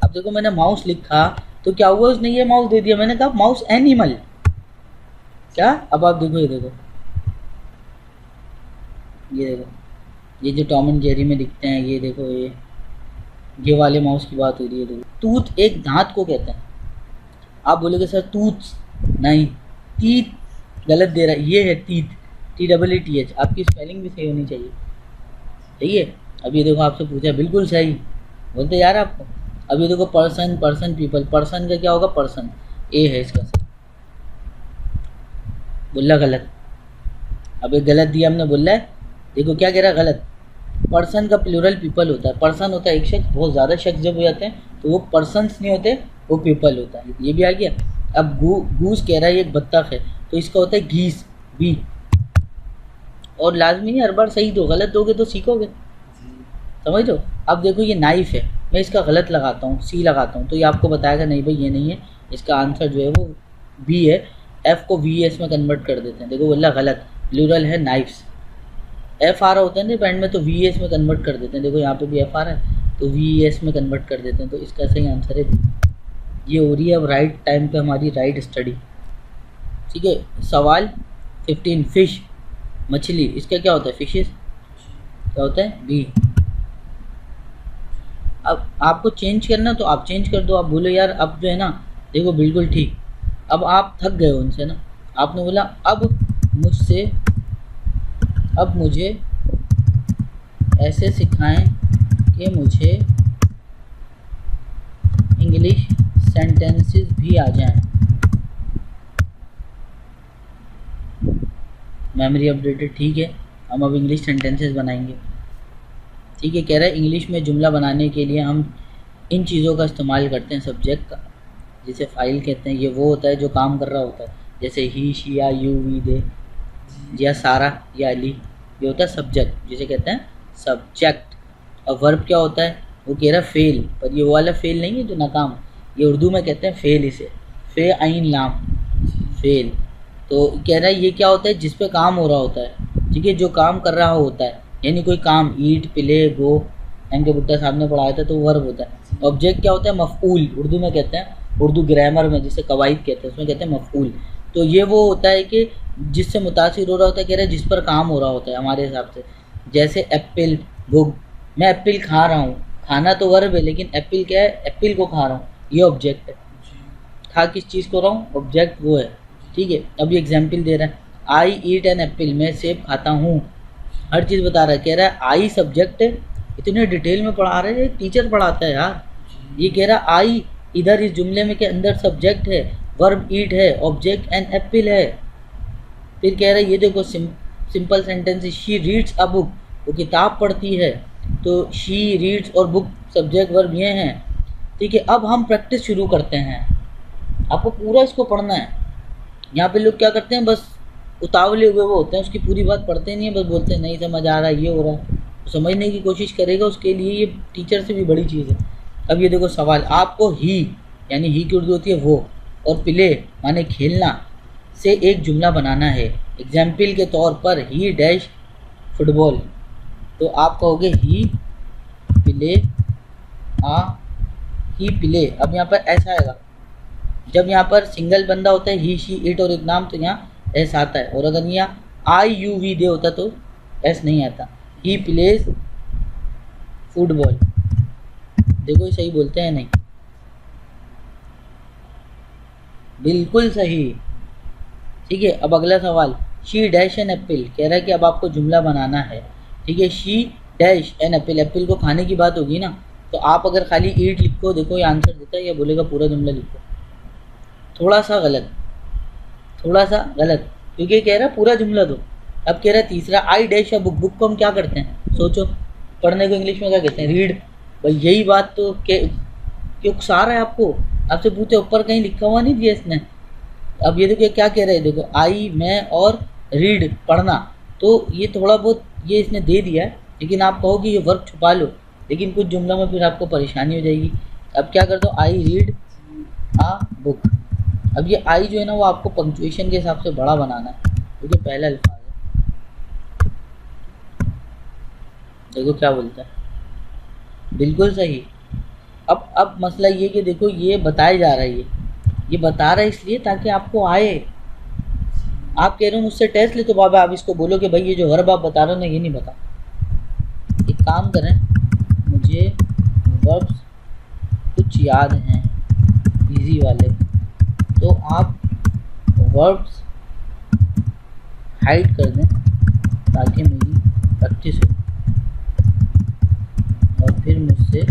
अब देखो मैंने माउस लिखा तो क्या हुआ, उसने ये माउस दे दिया। मैंने कहा माउस एनिमल क्या। अब आप देखो, ये देखो, ये देखो, ये जो टॉम एंड जेरी में दिखते हैं, ये देखो, ये वाले माउस की बात हो रही है। देखो टूथ एक दांत को कहते हैं। आप बोलोगे सर टूथ नहीं, टीथ गलत दे रहा है, ये है टीथ, TEETH। आपकी स्पेलिंग भी सही होनी चाहिए। सही है। अब ये देखो आपसे पूछा, बिल्कुल सही बोलते यार आपको। अब ये देखो पर्सन, पर्सन पीपल, पर्सन का क्या होगा पर्सन, ए है इसका सही। बोला गलत, अब ये गलत दिया हमने, बोला है देखो क्या कह रहा है, गलत। पर्सन का प्लूरल पीपल होता है, पर्सन होता है एक शख्स, बहुत ज़्यादा शख्स जब हो जाते हैं तो वो पर्सन्स नहीं होते, वो पीपल होता है। ये भी आ गया। अब गूस कह रहा है ये एक बत्तख है, तो इसका होता है गीस, बी। और लाजमी नहीं हर बार सही दो, गलत दोगे तो सीखोगे, समझ लो। अब देखो ये नाइफ है, मैं इसका गलत लगाता हूँ, सी लगाता हूँ, तो ये आपको बताएगा नहीं भाई ये नहीं है, इसका आंसर जो है वो बी है। एफ को वी एस में कन्वर्ट कर देते हैं, देखो बोला गलत, प्लूरल है नाइफ्स। एफ आ रहा होता है ना बैंड में, तो वी एस में कन्वर्ट कर देते हैं, देखो यहाँ पे भी एफ आ रहा है तो वी एस में कन्वर्ट कर देते हैं, तो इसका सही आंसर है बी। ये हो रही है अब राइट टाइम पे हमारी राइट स्टडी। ठीक है, सवाल 15, फिश, मछली, इसका क्या होता है, फिशेस, क्या होता है, बी। अब आपको चेंज करना तो आप चेंज कर दो, आप बोलो यार अब जो है ना, देखो बिल्कुल ठीक, अब आप थक गए हो उनसे ना, आपने बोला अब मुझे ऐसे सिखाएं कि मुझे इंग्लिश सेंटेंसेस भी आ जाएं। मेमोरी अपडेटेड, ठीक है, हम अब इंग्लिश सेंटेंसेस बनाएंगे। ठीक है, कह रहा है इंग्लिश में जुमला बनाने के लिए हम इन चीज़ों का इस्तेमाल करते हैं, सब्जेक्ट का, जिसे फाइल कहते हैं। ये वो होता है जो काम कर रहा होता है, जैसे ही, शी, या, यू, वी, दे, या सारा, या अली, ये होता है सब्जेक्ट, जिसे कहते हैं सब्जेक्ट। और वर्ब क्या होता है, वो कह रहा है फेल, पर ये वो वाला फेल नहीं है जो नाकाम, ये उर्दू में कहते हैं फेल, इसे फे आइन लाम, फेल। तो कह रहा है ये क्या होता है, जिस पे काम हो रहा होता है, ठीक है, जो काम कर रहा होता है, यानी कोई काम, ईट, प्ले, गो, एम के भुट्टा साहब ने पढ़ाया था, तो वर्ब होता है। ऑब्जेक्ट क्या होता है, मफऊल, उर्दू में कहते हैं, उर्दू ग्रामर में जिसे कवायद कहते हैं उसमें कहते हैं मफऊल। तो ये वो होता है कि जिससे मुतासिर हो रहा होता है, कह रहा है जिस पर काम हो रहा होता है हमारे हिसाब से, जैसे एप्पल, बुक, मैं एप्पल खा रहा हूँ, खाना तो वर्ब है, लेकिन एप्पल क्या है, एप्पल को खा रहा हूँ, ये ऑब्जेक्ट है। खा किस चीज़ को रहा हूँ, ऑब्जेक्ट वो है। ठीक है, अब ये एग्जाम्पल दे रहा है, आई ईट एन एप्पल, मैं सेब खाता हूँ, हर चीज़ बता रहा है। कह रहा है आई सब्जेक्ट है, इतने डिटेल में पढ़ा रहे हैं, टीचर पढ़ाता है यार। ये कह रहा आई इधर इस जुमले में के अंदर सब्जेक्ट है, वर्ब ईट है, ऑब्जेक्ट एंड एप्पल है। फिर कह रहा है ये देखो simple sentence, she reads a book, वो किताब पढ़ती है, तो शी रीड्स और बुक सब्जेक्ट वर्ब ये हैं। ठीक है, अब हम प्रैक्टिस शुरू करते हैं, आपको पूरा इसको पढ़ना है। यहाँ पे लोग क्या करते हैं, बस उतावले हुए वो होते हैं, उसकी पूरी बात पढ़ते नहीं है, बस बोलते हैं नहीं समझ आ रहा है, ये हो रहा है, तो समझने की कोशिश करेगा, उसके लिए ये टीचर से भी बड़ी चीज़ है। अब ये देखो सवाल, आपको ही, यानी ही की उर्दू होती है वो, और प्ले माने खेलना, से एक जुमला बनाना है। एग्जाम्पल के तौर पर ही डैश फुटबॉल, तो आप कहोगे ही प्ले ही प्ले। अब यहाँ पर ऐसा आएगा, जब यहाँ पर सिंगल बंदा होता है, ही, शी, इट और एक नाम, तो यहाँ एस आता है, और अगर यहाँ आई यू वी दे होता तो एस नहीं आता। ही प्लेज फुटबॉल, देखो सही बोलते हैं नहीं, बिल्कुल सही। ठीक है, अब अगला सवाल, शी डैश एन एप्पल, कह रहा है कि अब आपको जुमला बनाना है। ठीक है, she dash an apple, apple को खाने की बात होगी ना, तो आप अगर खाली ईट लिखो, देखो ये आंसर देता है, या बोलेगा पूरा जुमला लिखो, थोड़ा सा गलत, क्योंकि कह रहा है पूरा जुमला दो। अब कह रहा है तीसरा, आई डैश या बुक, बुक को हम क्या करते हैं, सोचो, पढ़ने को इंग्लिश में क्या कहते हैं, रीड। भाई यही बात तो क्यों उकसा रहा है आपको, आपसे पूछे ऊपर कहीं लिखा हुआ नहीं दिया इसने। अब ये देखो क्या कह रहे हैं, देखो आई, मैं और रीड पढ़ना, तो ये थोड़ा बहुत ये इसने दे दिया है, लेकिन आप कहोगे ये वर्क छुपा लो, लेकिन कुछ जुमलों में फिर आपको परेशानी हो जाएगी। अब क्या कर दो, आई रीड आ बुक। अब ये आई जो है ना, वो आपको पंक्चुएशन के हिसाब से बड़ा बनाना है, क्योंकि पहला अल्फाज है। देखो क्या बोलता है, बिल्कुल सही। अब मसला ये कि देखो ये बताया जा रहा है, ये बता रहा है इसलिए ताकि आपको आए। आप कह रहे हो मुझसे टेस्ट ले, तो बाबा आप इसको बोलो कि भाई ये जो वर्ब आप बता रहे हो ना, ये नहीं बता। एक काम करें, मुझे वर्ब्स कुछ याद हैं इजी वाले, तो आप वर्ब्स हाइड कर दें ताकि मेरी प्रैक्टिस हो, और फिर मुझसे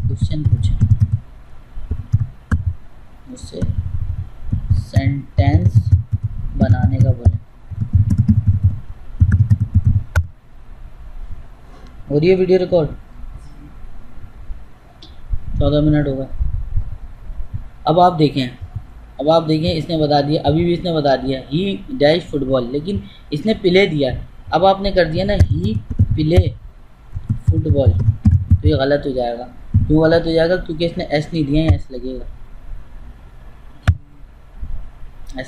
क्वेश्चन पूछें, मुझसे सेंटेंस बनाने का बोलें। रही है वीडियो रिकॉर्ड? 14 मिनट हो गए। अब आप देखें इसने बता दिया, अभी भी इसने बता दिया ही डैश फुटबॉल, लेकिन इसने प्ले दिया। अब आपने कर दिया ना ही प्ले फुटबॉल, तो ये गलत हो जाएगा। क्यों गलत हो जाएगा? क्योंकि इसने एस नहीं दिया है, एस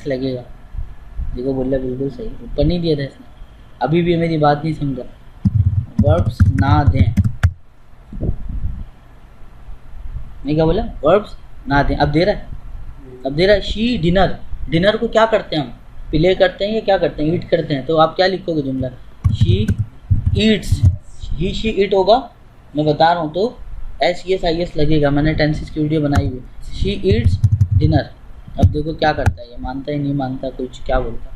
लगेगा। देखो बोल रहा बिल्कुल सही, ऊपर नहीं दिया था इसने। अभी भी मेरी बात नहीं समझा। वर्ब्स ना दें, नहीं क्या बोला? वर्ब्स ना दें। अब दे रहा है शी डिनर को क्या करते हैं हम? प्ले करते हैं या क्या करते हैं? ईट करते हैं। तो आप क्या लिखोगे जुमला? शी ईट्स, ही शी ईट होगा, मैं बता रहा हूँ। तो SES लगेगा, मैंने टेंसेस की वीडियो बनाई हुई। She Yeats dinner. अब देखो क्या करता है ये, मानता है नहीं मानता, कुछ क्या बोलता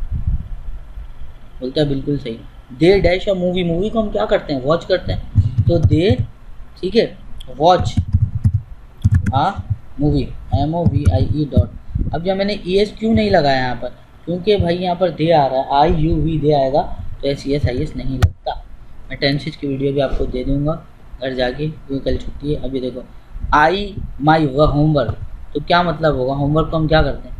है बिल्कुल सही। दे डैश और मूवी को हम क्या करते हैं? वॉच करते हैं। तो दे, ठीक है, वॉच मूवी, MOVIE डॉट। अब जब मैंने ES क्यों नहीं लगाया यहाँ पर? क्योंकि भाई यहाँ पर दे आ रहा है, IUV दे आएगा, तो SES नहीं लगता। मैं टेंसेस की वीडियो भी आपको दे दूँगा घर जाके, क्योंकि कल छुट्टी है। अभी देखो माई होमवर्क, तो क्या मतलब होगा? होमवर्क को हम क्या करते हैं?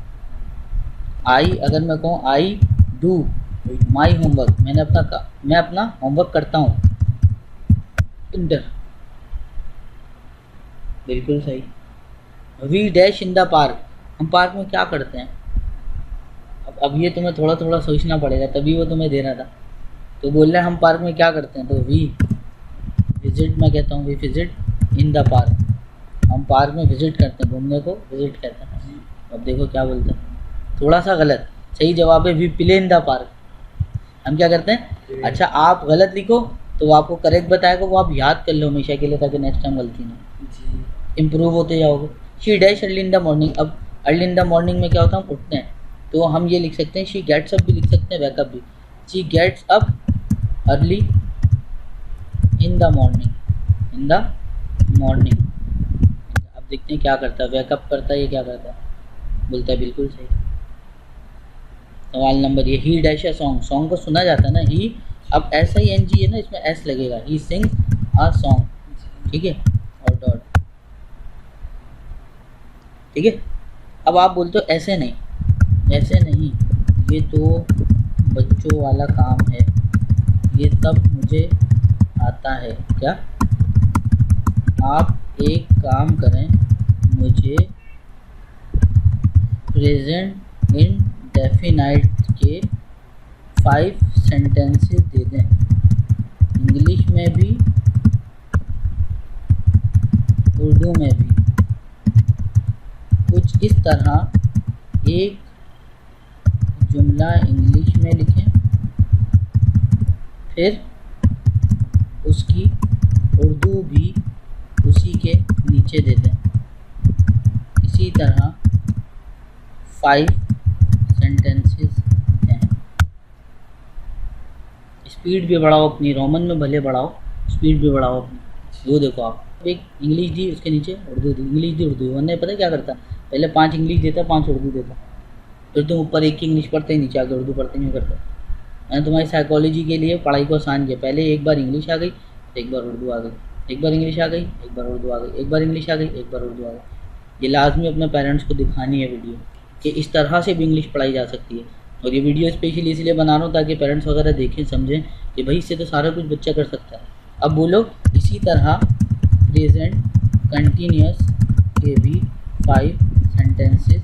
अगर मैं कहूँ आई डू माई होमवर्क, मैं अपना होमवर्क करता हूँ। इंटर, बिल्कुल सही। We dash in the park, हम पार्क में क्या करते हैं? अब ये तुम्हें थोड़ा सोचना पड़ेगा, तभी वो तुम्हें दे रहा था। तो बोल रहे हैं हम पार्क में क्या करते हैं? तो वी विजिट, मैं कहता हूँ we visit in the park, हम पार्क में विजिट करते हैं, घूमने को विजिट कहते हैं। अब देखो क्या बोलते हैं, थोड़ा सा गलत। सही जवाब है we play in the park. हम क्या करते हैं? अच्छा, आप गलत लिखो तो वो आपको करेक्ट बताएगा, वो आप याद कर लो हमेशा के लिए, ताकि नेक्स्ट टाइम गलती ना, इम्प्रूव होते जाओगे। She dash early in the morning. अब अर्ली इन द मॉर्निंग में क्या होता है? हम उठते हैं, तो हम ये लिख सकते हैं शी गेट्स अप भी लिख सकते हैं, वैकअप भी। She gets up early in the morning, अब देखते हैं क्या करता है। वैकअप करता है, ये क्या करता है? बोलता है बिल्कुल सही। सवाल नंबर ये, ही डैश सॉन्ग को सुना जाता है ना, ही। अब ऐसा ही NG है ना, इसमें S लगेगा। ही सिंग्स अ सॉन्ग, ठीक है, और डॉट, ठीक है। अब आप बोलते हो ऐसे नहीं, ये तो बच्चों वाला काम है, ये सब मुझे आता है। क्या? आप एक काम करें, मुझे प्रेजेंट इंडेफिनाइट के 5 सेंटेंसेस दे दें, इंग्लिश में भी उर्दू में भी। कुछ इस तरह एक जुमला इंग्लिश में लिखें, फिर उसकी उर्दू भी उसी के नीचे दे दें। इसी तरह 5 सेंटेंसेस हैं। स्पीड भी बढ़ाओ अपनी, रोमन में भले बढ़ाओ, स्पीड भी बढ़ाओ अपनी। वो देखो आप, एक इंग्लिश दी, उसके नीचे उर्दू दी, इंग्लिश दी उर्दू। वरना पता क्या करता? पहले 5 इंग्लिश देता, 5 उर्दू देता, फिर तुम ऊपर एक ही इंग्लिश पढ़ते, नीचे आके उर्दू पढ़ते, नहीं करता। मैंने तुम्हारी साइकोलॉजी के लिए पढ़ाई को आसान किया। पहले एक बार इंग्लिश आ गई, एक बार उर्दू आ गई, एक बार इंग्लिश आ गई, एक बार उर्दू आ गई, एक बार इंग्लिश आ गई, एक बार उर्दू आ गई। ये लाजमी अपने पेरेंट्स को दिखानी है वीडियो, कि इस तरह से भी इंग्लिश पढ़ाई जा सकती है। और ये वीडियो स्पेशली इसलिए बना रहा हूँ ताकि पेरेंट्स वगैरह देखें, समझें कि भाई इससे तो सारा कुछ बच्चा कर सकता है। अब बोलो इसी तरह प्रेजेंट कंटिन्यूअस के भी 5 सेंटेंसेस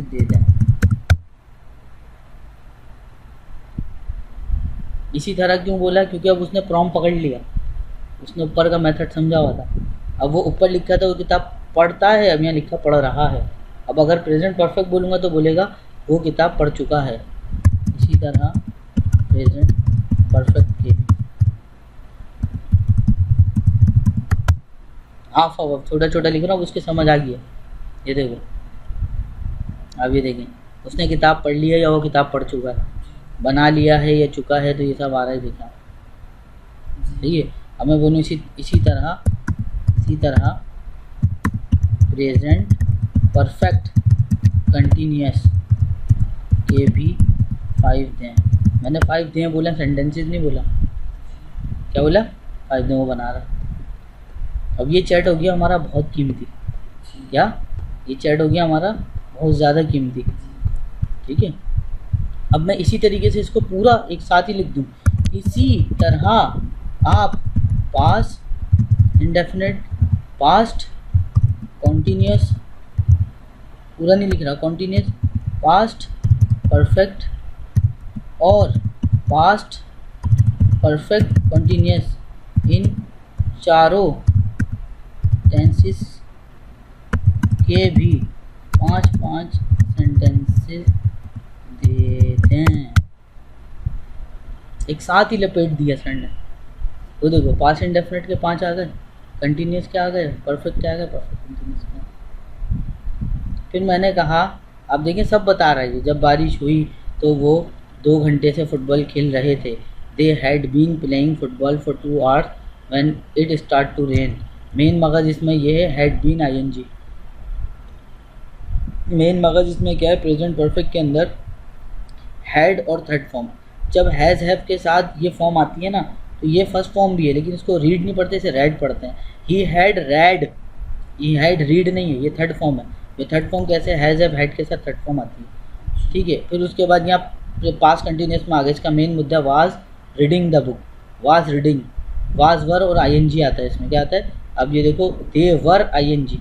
दे दें। इसी तरह क्यों बोला? क्योंकि अब उसने प्रॉम्प्ट पकड़ लिया, उसने ऊपर का मेथड समझा हुआ था। अब वो ऊपर लिखा था वो किताब पढ़ता है, अब यहाँ लिखा पढ़ रहा है। अब अगर प्रेजेंट परफेक्ट बोलूँगा तो बोलेगा वो किताब पढ़ चुका है। इसी तरह प्रेजेंट परफेक्ट के भी हाफ छोटा छोटा लिख रहा हूँ, उसकी समझ आ गया। ये देखो, अब ये देखें, उसने किताब पढ़ ली है या वो किताब पढ़ चुका है, बना लिया है या चुका है, तो ये सब आ रहा है देखा, ठीक है। अब मैं बोलूँ इसी तरह प्रेजेंट परफेक्ट कंटिन्यूअस के भी 5 दें। मैंने 5 दे बोला, सेंटेंसेस नहीं बोला। क्या बोला? 5 दे वो बना रहा। अब ये चैट हो गया हमारा बहुत कीमती। क्या? ये चैट हो गया हमारा बहुत ज़्यादा कीमती। ठीक है, अब मैं इसी तरीके से इसको पूरा एक साथ ही लिख दूँ। इसी तरह आप पास्ट इंडेफिनिट, पास्ट कॉन्टीन्यूस, पूरा नहीं लिख रहा, कॉन्टीन्यूस, पास्ट परफेक्ट और पास्ट परफेक्ट कॉन्टीन्यूस, इन चारों टेंसेस के भी 5-5 सेंटेंसेस दे दें। एक साथ ही लपेट दिया सर ने। वो देखो, पास्ट इंडेफिनिट के 5 आ गए, कंटिन्यूस क्या आ गए, परफेक्ट क्या आ गए, परफेक्ट कंटिन्यूस क्या। फिर मैंने कहा, आप देखें सब बता रहा है, जब बारिश हुई तो वो 2 घंटे से फुटबॉल खेल रहे थे। They had been playing football for 2 hours when it start to rain. मेन मगज इसमें ये है, हैड बीन आईएनजी। मेन मगज इसमें क्या है, प्रेजेंट परफेक्ट के अंदर हैड और थर्ड फॉर्म। जब हैज़ हैव के साथ ये फॉर्म आती है ना, तो ये फर्स्ट फॉर्म भी है, लेकिन इसको रीड नहीं पढ़ते, इसे रेड पढ़ते हैं। He had read, he had read नहीं है, ये थर्ड फॉर्म है। ये थर्ड फॉर्म कैसे, हैज़ हैव हैड के साथ थर्ड फॉर्म आती है। ठीक है, फिर उसके बाद यहाँ पास कंटिन्यूस में आ गया। इसका मेन मुद्दा was reading the book, was reading, was वर और आईएनजी आता है इसमें। क्या आता है? अब ये देखो, दे वर आईएनजी,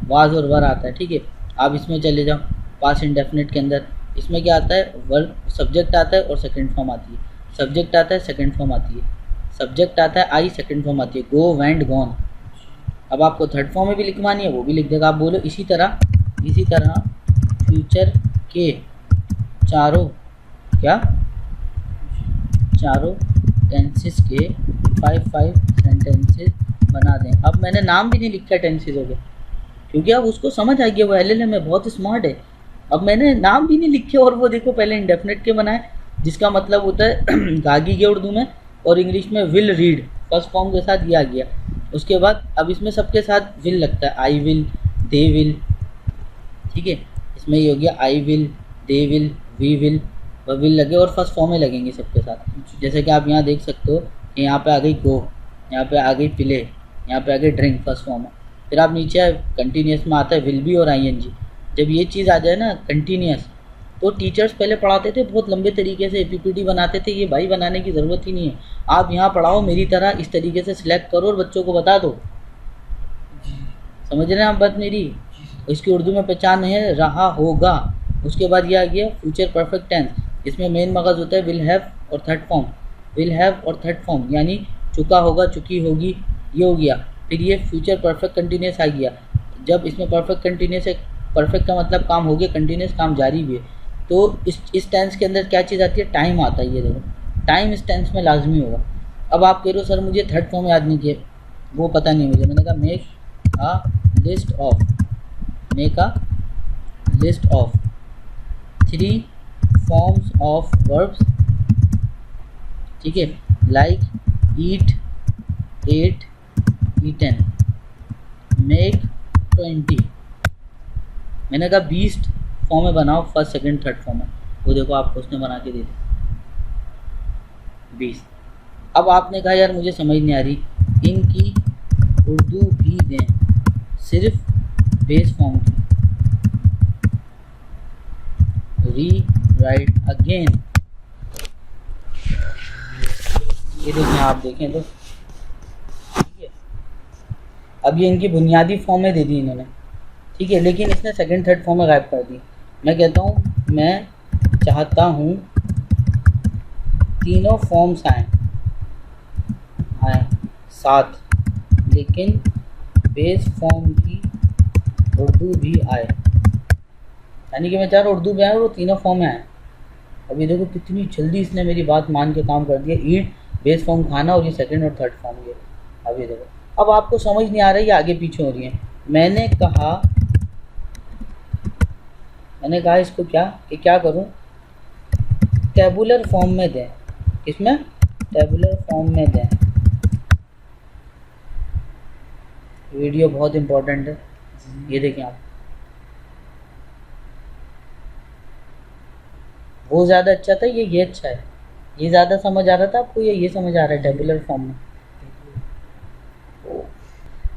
वाज और वर आता है। ठीक है, आप इसमें चले जाओ पास इंडेफिनिट के अंदर, इसमें क्या आता है, वर्ब सब्जेक्ट आता है और सेकंड फॉर्म आती है। सब्जेक्ट आता है, सेकंड फॉर्म आती है। सब्जेक्ट आता है आई, सेकंड फॉर्म आती है, गो, वेंट, गॉन। अब आपको थर्ड फॉर्म में भी लिखवानी है, वो भी लिख देगा। आप बोलो इसी तरह फ्यूचर के चारों, क्या, चारों टेंसेस के 5-5 सेंटेंसेस बना दें। अब मैंने नाम भी नहीं लिखा टेंसेस हो गए, क्योंकि अब उसको समझ आ गया, वो एलएलएम में बहुत स्मार्ट है। अब मैंने नाम भी नहीं लिखे और वो देखो पहले इंडेफिनिट के बनाए, जिसका मतलब होता है गागी के उर्दू में, और इंग्लिश में विल रीड, फर्स्ट फॉर्म के साथ ये आ गया। उसके बाद अब इसमें सबके साथ विल लगता है, आई विल, दे विल। ठीक है, इसमें ये हो गया I will, they will, we will, वह विल लगे और फर्स्ट फॉर्म में लगेंगे सबके साथ। जैसे कि आप यहाँ देख सकते हो कि यहाँ पे आ गई गो, यहाँ पे आ गई प्ले, यहाँ पे आ गई ड्रिंक, फर्स्ट फॉर्म है। फिर आप नीचे कंटिन्यूस में आता है विल बी और आईएनजी। जब ये चीज़ आ जाए ना कंटिन्यूस, तो टीचर्स पहले पढ़ाते थे बहुत लंबे तरीके से, पीपीटी बनाते थे, ये भाई बनाने की ज़रूरत ही नहीं है। आप यहाँ पढ़ाओ मेरी तरह, इस तरीके से सिलेक्ट करो और बच्चों को बता दो। समझ रहे हैं आप बात मेरी? इसकी उर्दू में पहचान है, रहा होगा। उसके बाद ये आ गया फ्यूचर परफेक्ट टेंस, इसमें मेन मगज होता है विल हैव और थर्ड फॉर्म, विल हैव और थर्ड फॉर्म, यानी चुका होगा, चुकी होगी, ये हो गया। फिर ये फ्यूचर परफेक्ट कंटिन्यूस आ गया। जब इसमें परफेक्ट कंटिन्यूस है, परफेक्ट का मतलब काम हो गया, कंटिन्यूस काम जारी भी है। तो इस टेंस के अंदर क्या चीज़ आती है, टाइम आता है। ये देखो, टाइम इस टेंस में लाजमी होगा। अब आप कह रहे हो सर मुझे थर्ड फॉर्म याद नहीं किए, वो पता नहीं मुझे। मैंने कहा make a list of, make a list of 3 forms of verbs. ठीक है, like eat, ate, eaten, make 20। मैंने कहा 20 फॉर्म में बनाओ, फर्स्ट सेकंड थर्ड फॉर्म में। वो देखो आपको उसने बना के दे दी 20। अब आपने कहा यार मुझे समझ नहीं आ रही, इनकी उर्दू भी दें, सिर्फ बेस फॉर्म की। री राइट अगेन, ये देखें, आप देखें तो ठीक है। अब ये इनकी बुनियादी फॉर्में दे दी इन्होंने, ठीक है, लेकिन इसने सेकंड थर्ड फॉर्म में गायब कर दी। मैं कहता हूँ, मैं चाहता हूँ तीनों फॉर्म्स आए साथ, लेकिन बेस फॉर्म की उर्दू भी आए। यानी कि मैं चाह रहा हूँ उर्दू भी आए और वो तीनों फॉर्म में आए। अब ये देखो कितनी जल्दी इसने मेरी बात मान के काम कर दिया। ईट बेस फॉर्म खाना, और ये सेकंड और थर्ड फॉर्म ये। अब ये देखो, अब आपको समझ नहीं आ रहा है, ये आगे पीछे हो रही है। मैंने कहा इसको क्या करूं, टेबुलर फॉर्म में दें। किसमें? टेबुलर फॉर्म में दें। वीडियो बहुत इंपॉर्टेंट है, ये देखें आप। वो ज़्यादा अच्छा था, ये अच्छा है? ये ज़्यादा समझ आ रहा था आपको या ये समझ आ रहा है टेबुलर फॉर्म में?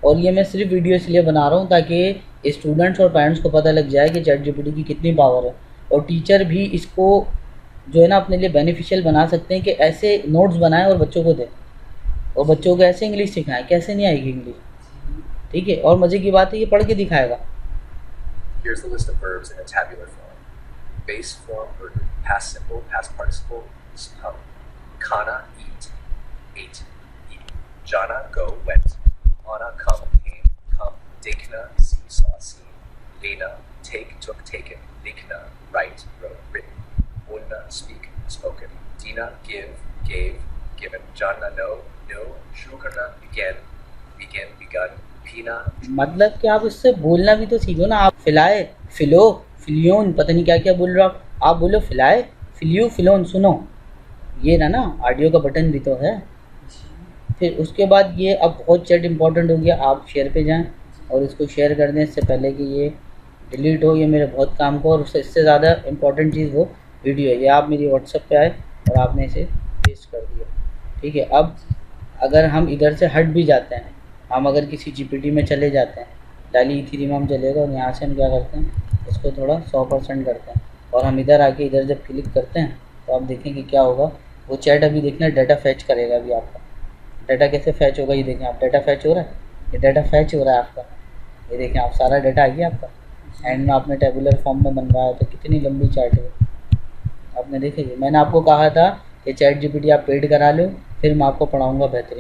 और ये मैं सिर्फ वीडियो इसलिए बना रहा हूँ ताकि स्टूडेंट्स और पेरेंट्स को पता लग जाए कि चैट जीपीटी की कितनी पावर है, और टीचर भी इसको जो है ना अपने लिए बेनिफिशियल बना सकते हैं कि ऐसे नोट्स बनाएं और बच्चों को दें, और बच्चों को ऐसे इंग्लिश सिखाएं। कैसे नहीं आएगी इंग्लिश, ठीक है? और मज़े की बात है ये पढ़ के दिखाएगा। Here's the list of verbs in a tabular form. Base form or past simple, past participle is come. Kana, eat, ate, eat. Jana, go, went. Ana, come, came, come. Dekna, see, saw, seen. Lena, take, took, taken. Likna, write, wrote, written. Unna, speak, spoken. Dina, give, gave, given. Jana, know, know. Shuru karna, began, begin, begun. Pina, मतलब कि आप इससे बोलना भी तो सीखो ना। आप फिलाए, फिलो, फिलियोन, पता नहीं क्या क्या बोल रहे हो आप बोलो फिलाए, फिलियो, फिलोन। सुनो, ये ना ऑडियो का बटन भी तो है। फिर उसके बाद ये अब बहुत चैट इंपॉर्टेंट हो गया, आप शेयर पे जाएं और इसको शेयर कर दें इससे पहले कि ये डिलीट हो। ये मेरे बहुत काम को, और इससे ज़्यादा इम्पॉर्टेंट चीज़ वो वीडियो है। ये आप मेरी व्हाट्सएप पे आए और आपने इसे पेस्ट कर दिया, ठीक है? अब अगर हम इधर से हट भी जाते हैं, हम अगर किसी जीपीटी में चले जाते हैं, डाली थ्री में हम चलेगा, और यहाँ से हम क्या करते हैं, इसको थोड़ा 100% करते हैं, और हम इधर आके इधर जब क्लिक करते हैं तो आप देखेंगे क्या होगा। वो चैट अभी देखना डाटा फैच करेगा अभी आपका। डाटा कैसे फैच होगा ये देखें आप। डाटा फैच हो रहा है, ये डाटा फैच हो रहा है आपका। ये देखें आप, सारा डाटा आ गया आपका। एंड में आपने टेबुलर फॉर्म में बनवाया तो कितनी लंबी चैट है आपने देखी। मैंने आपको कहा था कि चैट जीपीटी आप पेड करा लो, फिर मैं आपको पढ़ाऊँगा बेहतरीन।